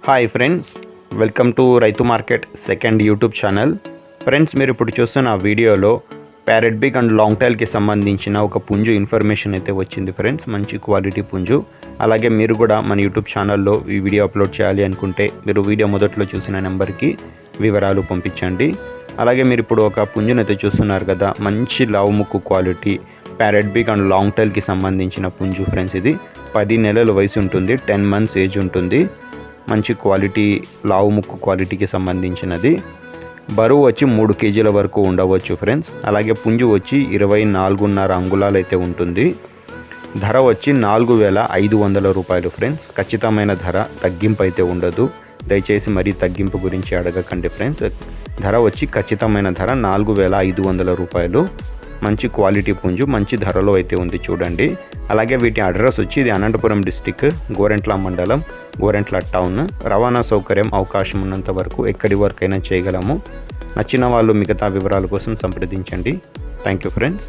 Hi friends, welcome to రైతు market second YouTube channel. Friends, మీరు ఇప్పుడు చూస్తున్న వీడియోలో ప్యారెట్ బిగ్ అండ్ లాంగ్ టైల్కి సంబంధించిన ఒక పుంజు ఇన్ఫర్మేషన్ అయితే వచ్చింది ఫ్రెండ్స్. మంచి క్వాలిటీ పుంజు. అలాగే మీరు కూడా మన యూట్యూబ్ ఛానల్లో ఈ వీడియో అప్లోడ్ చేయాలి అనుకుంటే మీరు వీడియో మొదట్లో చూసిన నెంబర్కి వివరాలు పంపించండి. అలాగే మీరు ఇప్పుడు ఒక పుంజునైతే చూస్తున్నారు కదా, మంచి లావు ముక్కు quality parrot big and long టైల్కి సంబంధించిన పుంజు ఫ్రెండ్స్. ఇది 10 నెలల వయసు ఉంటుంది, 10 months ఏజ్ ఉంటుంది. మంచి క్వాలిటీ లావు ముక్కు క్వాలిటీకి సంబంధించినది. బరువు వచ్చి 3 kg వరకు ఉండవచ్చు ఫ్రెండ్స్. అలాగే పుంజు వచ్చి 24.5 అంగుళాలు అయితే ఉంటుంది. ధర వచ్చి 4,500 రూపాయలు ఫ్రెండ్స్. ఖచ్చితమైన ధర, తగ్గింపు అయితే ఉండదు. దయచేసి మరీ తగ్గింపు గురించి అడగకండి ఫ్రెండ్స్. ధర వచ్చి ఖచ్చితమైన ధర 4,500 రూపాయలు. మంచి క్వాలిటీ పుంజు, మంచి ధరలో అయితే ఉంది చూడండి. అలాగే వీటి అడ్రస్ వచ్చి ఇది అనంతపురం డిస్టిక్, గోరెంట్ల మండలం, గోరెంట్ల టౌన్. రవాణా సౌకర్యం అవకాశం ఉన్నంత వరకు ఎక్కడి వరకైనా చేయగలము. నచ్చిన వాళ్ళు మిగతా వివరాల కోసం సంప్రదించండి. Thank you friends.